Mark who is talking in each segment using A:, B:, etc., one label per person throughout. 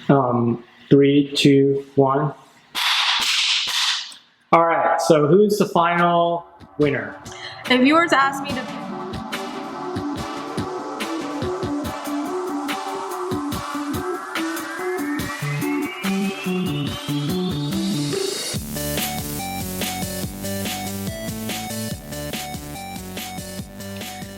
A: 3, 2, 1. All right, so who's the final winner?
B: If you were to ask me to pick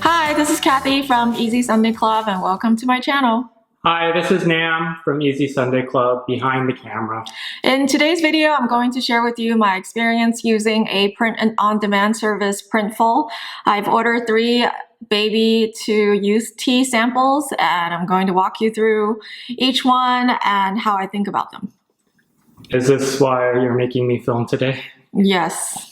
B: Hi, this is Kathy from Easy Sunday Club and welcome to my channel.
A: Hi, this is Nam from Easy Sunday Club behind the camera.
B: In today's video, I'm going to share with you my experience using a print-on-demand service, Printful. I've ordered 3 baby to youth tee samples and I'm going to walk you through each one and how I think about them.
A: Is this why you're making me film today?
B: Yes.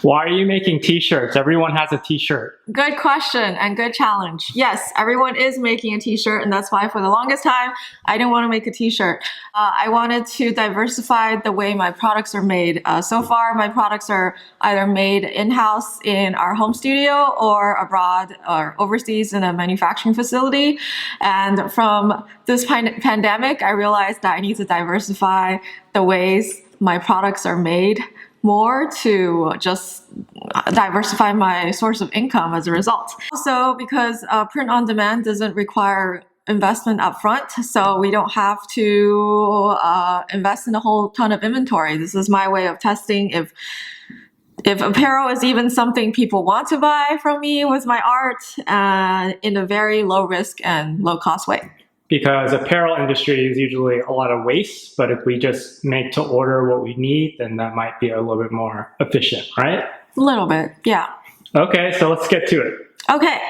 A: Why are you making t-shirts? Everyone has a t-shirt.
B: Good question and good challenge. Yes, everyone is making a t-shirt and that's why for the longest time, I didn't want to make a t-shirt. I wanted to diversify the way my products are made. So far, my products are either made in-house in our home studio or abroad or overseas in a manufacturing facility. And from this pandemic, I realized that I need to diversify the ways my products are made more to just diversify my source of income as a result. Also, because print on demand doesn't require investment upfront, so we don't have to invest in a whole ton of inventory. This is my way of testing if apparel is even something people want to buy from me with my art in a very low risk and low cost way.
A: Because apparel industry is usually a lot of waste, but if we just make to order what we need, then that might be a little bit more efficient, right?
B: A little bit, yeah.
A: Okay, so let's get to it.
B: Okay,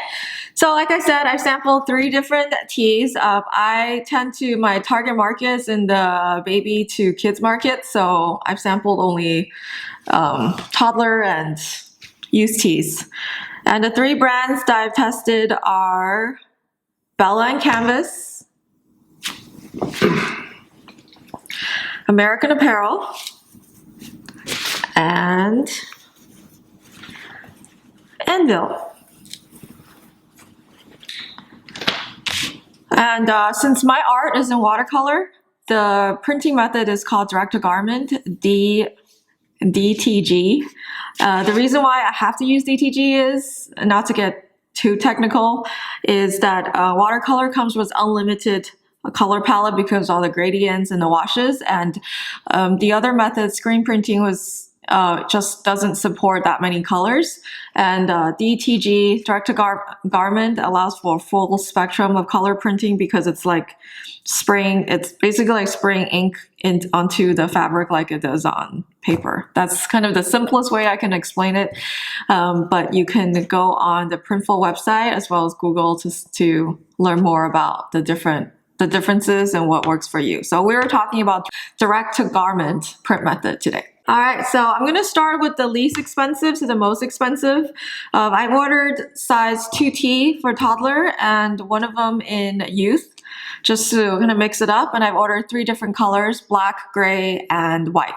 B: so like I said, I've sampled 3 different tees. My target markets in the baby to kids market, so I've sampled only toddler and youth tees. And the 3 brands that I've tested are Bella+Canvas, American Apparel, and Anvil. And since my art is in watercolor, the printing method is called direct-to-garment, DTG. The reason why I have to use DTG is, not to get too technical, is that watercolor comes with unlimited color palette because of all the gradients and the washes, and the other method, screen printing, was just doesn't support that many colors. And DTG, direct-to-garment, allows for a full spectrum of color printing because it's like it's basically like spraying ink onto the fabric like it does on paper. That's kind of the simplest way I can explain it. But you can go on the Printful website as well as Google to learn more about the differences and what works for you. So we're talking about direct-to-garment print method today. All right, so I'm going to start with the least expensive to the most expensive. I've ordered size 2T for toddler and one of them in youth, just to kind of mix it up. And I've ordered 3 different colors, black, gray, and white.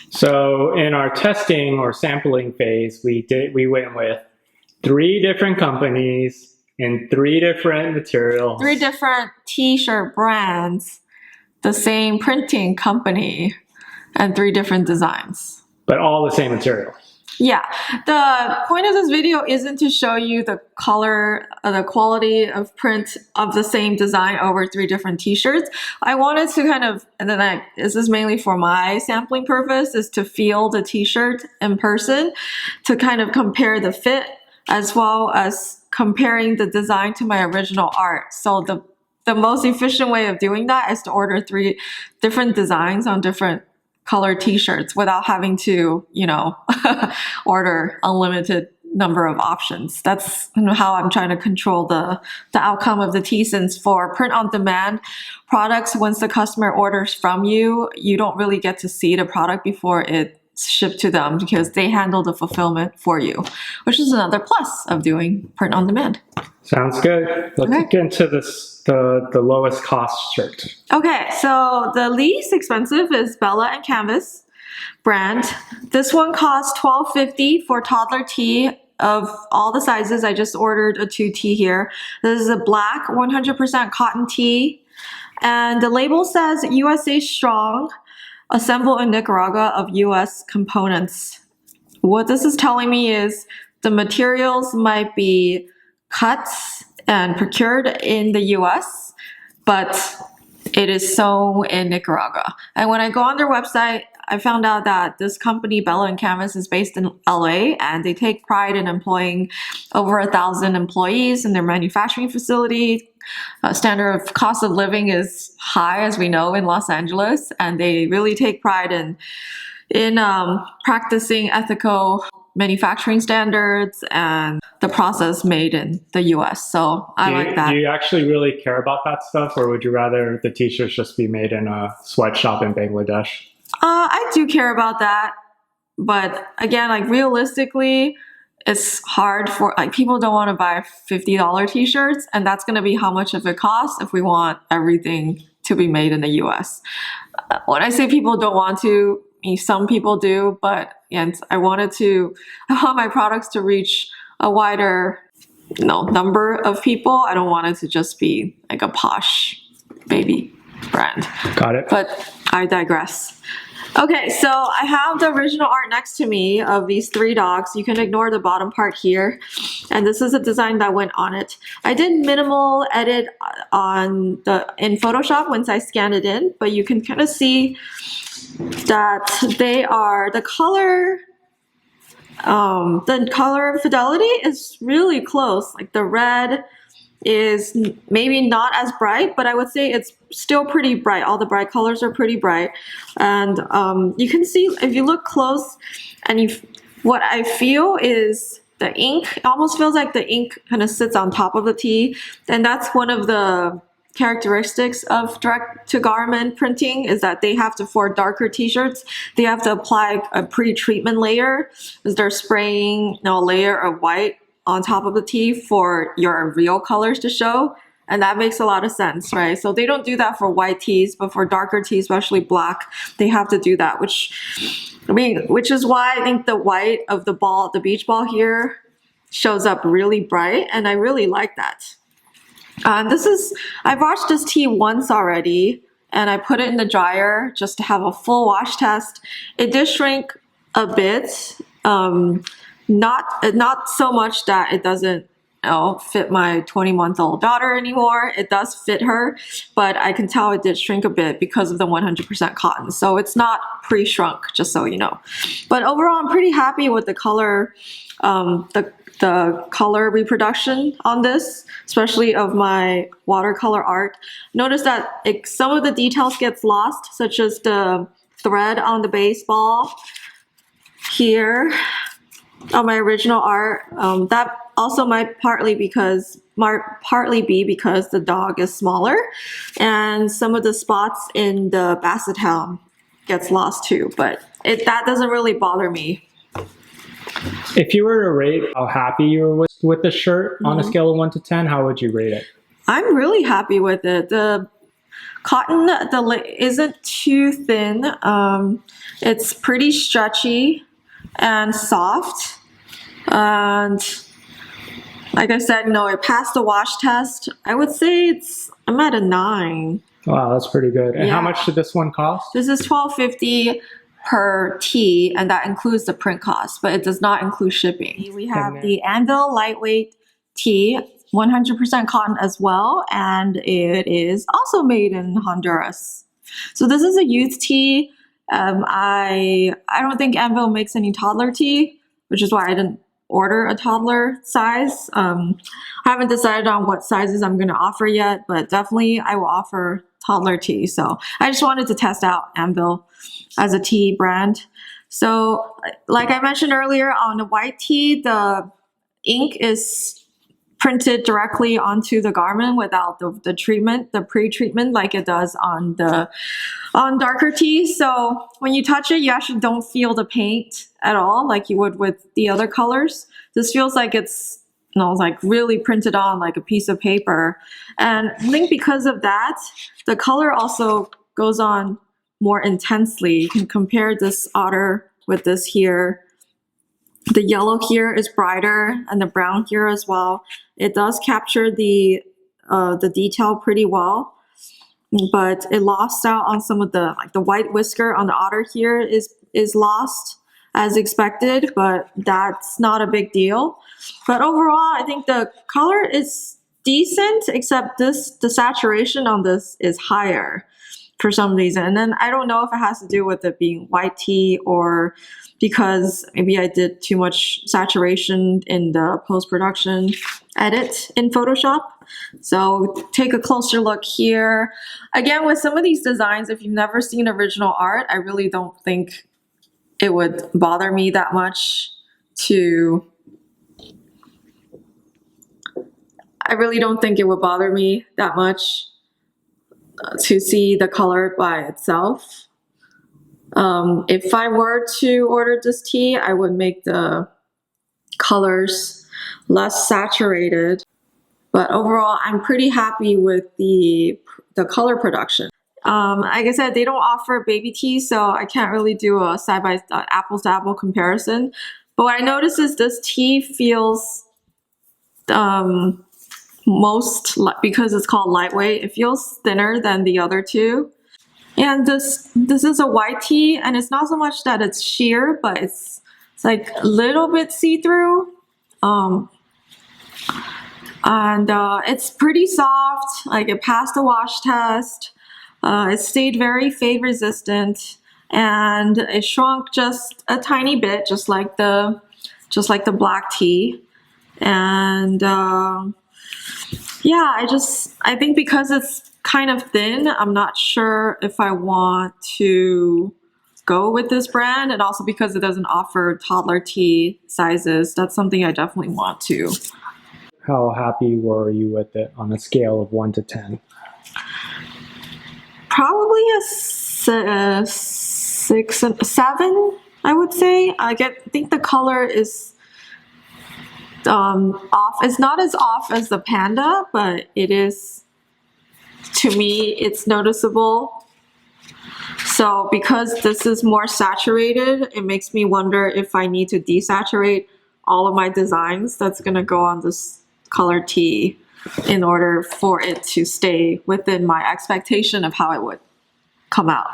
A: So in our testing or sampling phase, we went with 3 different companies in 3 different materials.
B: 3 different t-shirt brands, the same printing company, and 3 different designs.
A: But all the same material.
B: Yeah. The point of this video isn't to show you the color, the quality of print of the same design over 3 different t-shirts. I wanted to kind of, this is mainly for my sampling purpose, is to feel the t-shirt in person, to kind of compare the fit as well as comparing the design to my original art. So the most efficient way of doing that is to order 3 different designs on different color t-shirts without having to, order unlimited number of options. That's how I'm trying to control the outcome of the tee, since for print-on-demand products, once the customer orders from you, you don't really get to see the product before it's shipped to them because they handle the fulfillment for you, which is another plus of doing print-on-demand.
A: Sounds good. Let's get into the lowest cost shirt.
B: Okay, so the least expensive is Bella+Canvas brand. This one costs $12.50 for toddler tee of all the sizes. I just ordered a 2T here. This is a black 100% cotton tee. And the label says USA strong, assembled in Nicaragua of US components. What this is telling me is the materials might be cut and procured in the US, but it is sewn in Nicaragua. And when I go on their website, I found out that this company, Bella+Canvas, is based in LA, and they take pride in employing over 1,000 employees in their manufacturing facility. Standard of cost of living is high, as we know, in Los Angeles, and they really take pride in practicing ethical manufacturing standards and the process made in the US. So I like that.
A: Do you actually really care about that stuff, or would you rather the t-shirts just be made in a sweatshop in Bangladesh?
B: I do care about that. But again, like realistically, it's hard for like people don't want to buy $50 t-shirts, and that's going to be how much of it costs if we want everything to be made in the US. When I say people don't want to, some people do, but I want my products to reach a wider number of people. I don't want it to just be like a posh baby brand.
A: Got it.
B: But I digress. Okay, so I have the original art next to me of these 3 dogs. You can ignore the bottom part here. And this is a design that went on it. I did minimal edit in Photoshop once I scanned it in, but you can kind of see that the color fidelity is really close. Like the red is maybe not as bright, but I would say it's still pretty bright. All the bright colors are pretty bright. And you can see, if you look close, and what I feel is the ink, it almost feels like the ink kind of sits on top of the tee. And that's one of the characteristics of direct-to-garment printing, is that they have to, for darker t-shirts, they have to apply a pre-treatment layer, as they're spraying a layer of white on top of the tee for your real colors to show. And that makes a lot of sense, right? So they don't do that for white tees, but for darker tees, especially black, they have to do that, which is why I think the white of the ball, the beach ball here, shows up really bright, and I really like that. I've washed this tee once already, and I put it in the dryer just to have a full wash test. It did shrink a bit, not so much that it doesn't fit my 20-month-old daughter anymore. It does fit her, but I can tell it did shrink a bit because of the 100% cotton. So it's not pre-shrunk, just so you know. But overall, I'm pretty happy with the color, the color reproduction on this, especially of my watercolor art. Notice that some of the details gets lost, such as the thread on the baseball here on my original art. That also might partly be because the dog is smaller, and some of the spots in the basset hound gets lost too, but that doesn't really bother me.
A: If you were to rate how happy you were with the shirt on a scale of 1 to 10, how would you rate it?
B: I'm really happy with it. The cotton isn't too thin. It's pretty stretchy and soft. And like I said, it passed the wash test. I would say I'm at a 9.
A: Wow, that's pretty good. And
B: Yeah.
A: how much did this one cost?
B: This is $12.50 per tee, and that includes the print cost, but it does not include shipping. We have the Anvil lightweight tee, 100% cotton as well, and it is also made in Honduras. So this is a youth tee. I don't think Anvil makes any toddler tee, which is why I didn't order a toddler size. I haven't decided on what sizes I'm going to offer yet, but definitely I will offer toddler tee. So I just wanted to test out Anvil as a tee brand. So like I mentioned earlier, on the white tee, the ink is printed directly onto the garment without the treatment, the pre-treatment, like it does on darker tees. So when you touch it, you actually don't feel the paint at all, like you would with the other colors. This feels like it's like really printed on like a piece of paper. And I think because of that, the color also goes on more intensely. You can compare this otter with this here. The yellow here is brighter, and the brown here as well. It does capture the detail pretty well. but it lost out on some of the, like the white whisker on the otter here is lost as expected, but that's not a big deal. But overall, I think the color is decent, except the saturation on this is higher for some reason. And then I don't know if it has to do with it being white tea or because maybe I did too much saturation in the post-production edit in Photoshop. So take a closer look here. Again, with some of these designs, if you've never seen original art, I really don't think it would bother me that much to... I really don't think it would bother me that much to see the color by itself. If I were to order this tea, I would make the colors less saturated. But overall, I'm pretty happy with the color production. Like I said, they don't offer baby tea, so I can't really do a apples to apple comparison. But what I noticed is this tea feels because it's called lightweight, it feels thinner than the other two. And this is a white tea, and it's not so much that it's sheer, but it's like a little bit see-through. It's pretty soft, like it passed the wash test. It stayed very fade resistant, and it shrunk just a tiny bit, just like the black tea. And yeah, I think because it's kind of thin, I'm not sure if I want to go with this brand, and also because it doesn't offer toddler tea sizes, that's something I definitely want to.
A: How happy were you with it on a scale of 1 to 10?
B: Probably a 6 and 7, I would say. I think the color is off. It's not as off as the Panda, but it is, to me, it's noticeable. So because this is more saturated, it makes me wonder if I need to desaturate all of my designs that's going to go on this color tea in order for it to stay within my expectation of how it would come out.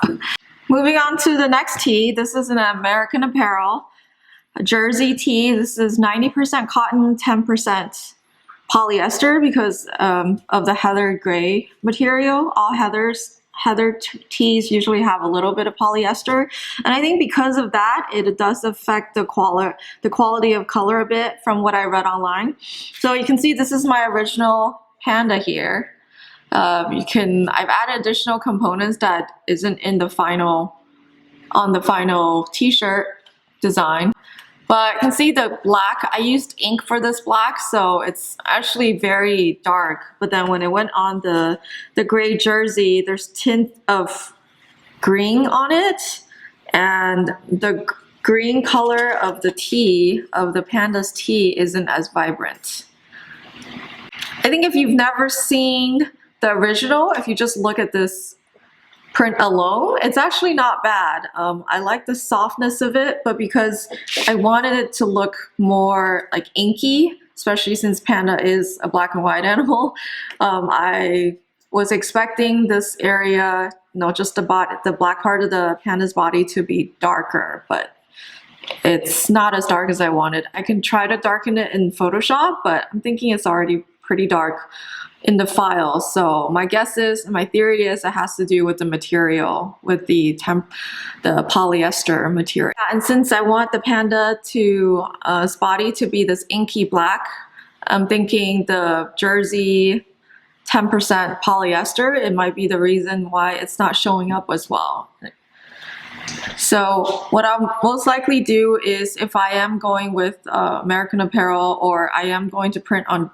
B: Moving on to the next tea, this is an American Apparel, a jersey tee. This is 90% cotton, 10% polyester because of the heathered gray material. All heathered tees usually have a little bit of polyester, and I think because of that, it does affect the quality of color a bit from what I read online. So you can see this is my original Panda here. I've added additional components that isn't in the final t-shirt design. But you can see the black, I used ink for this black, so it's actually very dark. But then when it went on the gray jersey, there's tint of green on it. And the green color of the tee, of the Panda's tee, isn't as vibrant. I think if you've never seen the original, if you just look at this print alone, it's actually not bad. I like the softness of it, but because I wanted it to look more like inky, especially since Panda is a black and white animal, I was expecting this area, just the black part of the Panda's body to be darker, but it's not as dark as I wanted. I can try to darken it in Photoshop, but I'm thinking it's already pretty dark in the file. So my theory is it has to do with the material, with the polyester material. And since I want the Panda body to be this inky black, I'm thinking the jersey 10% polyester, it might be the reason why it's not showing up as well. So what I'll most likely do is, if I am going with American Apparel, or I am going to print on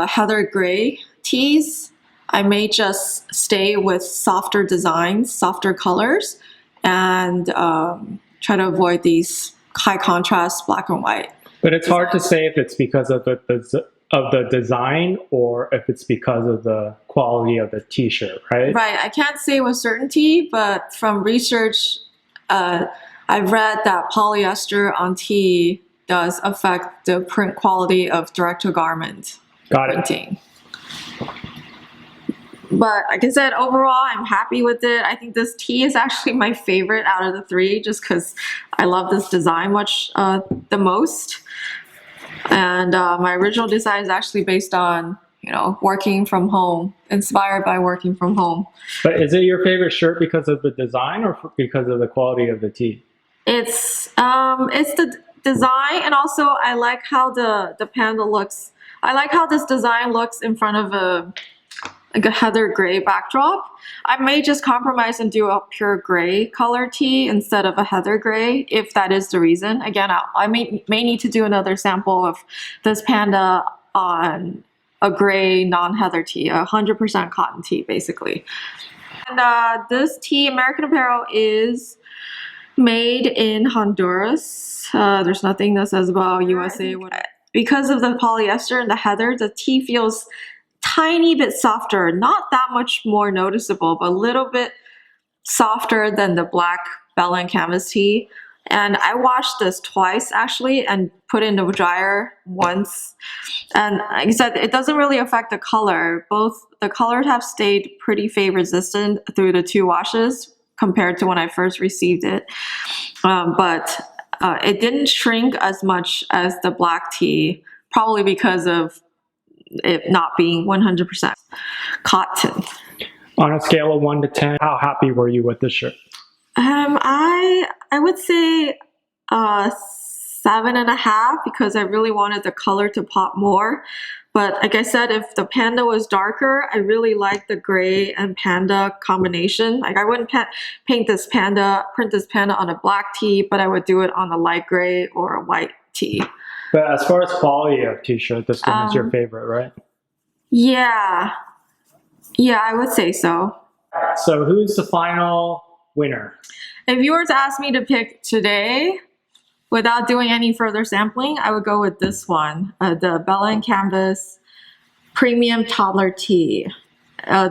B: heather gray tees, I may just stay with softer designs, softer colors, and try to avoid these high contrast black and white.
A: But it's hard to say if it's because of the design or if it's because of the quality of the t-shirt, right? Right.
B: I can't say with certainty, but from research, I've read that polyester on tee does affect the print quality of direct-to-garment printing. But like I said, overall, I'm happy with it. I think this tee is actually my favorite out of the three, just because I love this design the most. And my original design is actually based on, working from home, inspired by working from home.
A: But is it your favorite shirt because of the design or because of the quality of the tee?
B: It's the design, and also I like how the panda looks. I like how this design looks in front of a heather gray backdrop. I may just compromise and do a pure gray color tee instead of a heather gray if that is the reason. Again, I may need to do another sample of this panda on a gray non-heather tee, 100% cotton tee basically. And this tee, American Apparel, is made in Honduras. There's nothing that says about USA. Because of the polyester and the heather, the tee feels tiny bit softer, not that much more noticeable, but a little bit softer than the black Bella+Canvas tee. And I washed this twice actually and put it in the dryer once. And like I said, it doesn't really affect the color. Both the colors have stayed pretty fade resistant through the 2 washes compared to when I first received it. But it didn't shrink as much as the black tee, probably because of it not being 100% cotton.
A: On a scale of 1 to 10, how happy were you with this shirt?
B: I would say 7.5 because I really wanted the color to pop more. But like I said, if the panda was darker, I really like the gray and panda combination. Like I wouldn't print this panda on a black tee, but I would do it on a light gray or a white tee.
A: But as far as quality of t-shirt, this one is your favorite, right?
B: Yeah, I would say so.
A: So who's the final winner?
B: If you were to ask me to pick today, without doing any further sampling, I would go with this one, the Bella+Canvas Premium Toddler Tee.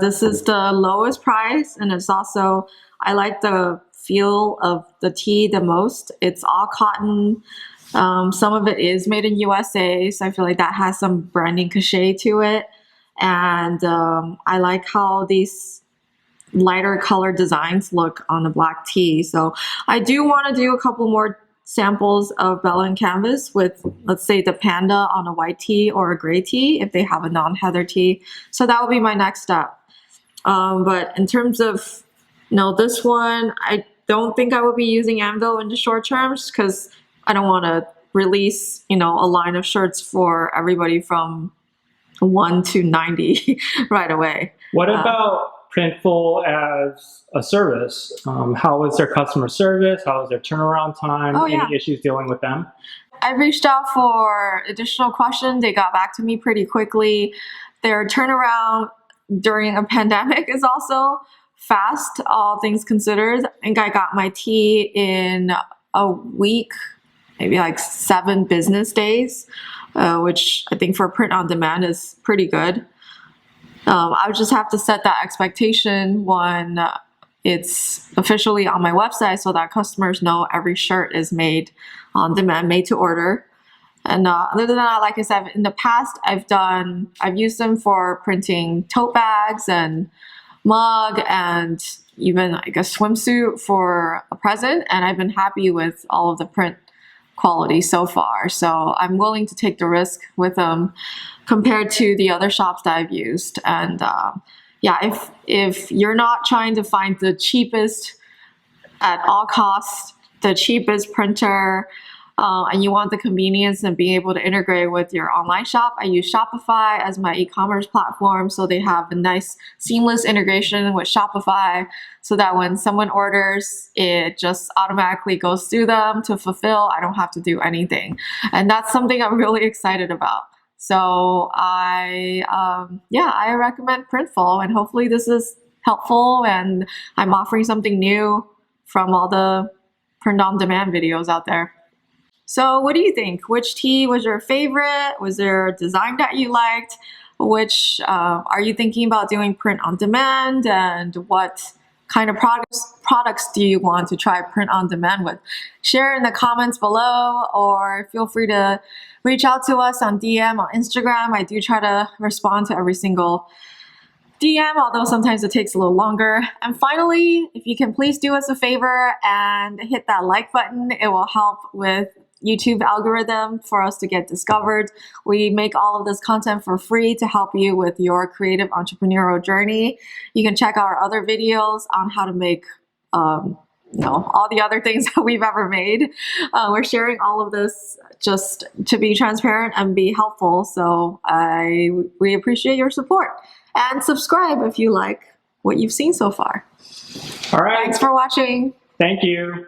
B: This is the lowest price, and it's also, I like the feel of the tee the most. It's all cotton. Some of it is made in USA, so I feel like that has some branding cachet to it. And I like how these lighter color designs look on the black tee. So I do want to do a couple more samples of Bella+Canvas with, let's say, the panda on a white tee or a gray tee if they have a non-heather tee. So that would be my next step. But in terms of, this one, I don't think I will be using Anvil in the short terms because I don't want to release, a line of shirts for everybody from 1 to 90 right away.
A: What about Printful as a service? How is their customer service? How is their turnaround time? Any issues dealing with them?
B: I reached out for additional questions. They got back to me pretty quickly. Their turnaround during a pandemic is also fast, all things considered. I think I got my tee in a week, maybe like 7 business days, which I think for print on demand is pretty good. I would just have to set that expectation when it's officially on my website so that customers know every shirt is made on demand, made to order. And other than that, like I said, in the past, I've used them for printing tote bags and mug and even like a swimsuit for a present. And I've been happy with all of the print quality so far. So I'm willing to take the risk with them compared to the other shops that I've used. And if you're not trying to find the cheapest at all costs, the cheapest printer, and you want the convenience and being able to integrate with your online shop, I use Shopify as my e-commerce platform. So they have a nice seamless integration with Shopify so that when someone orders, it just automatically goes through them to fulfill. I don't have to do anything. And that's something I'm really excited about. So I recommend Printful, and hopefully this is helpful and I'm offering something new from all the print on demand videos out there. So what do you think? Which tee was your favorite? Was there a design that you liked? Which are you thinking about doing print on demand? And what kind of products do you want to try print on demand with? Share in the comments below, or feel free to reach out to us on DM on Instagram. I do try to respond to every single DM, although sometimes it takes a little longer. And finally, if you can please do us a favor and hit that like button, it will help with YouTube algorithm for us to get discovered. We make all of this content for free to help you with your creative entrepreneurial journey. You can check our other videos on how to make all the other things that we've ever made. We're sharing all of this just to be transparent and be helpful. So we appreciate your support. And subscribe if you like what you've seen so far.
A: All right.
B: Thanks for watching.
A: Thank you.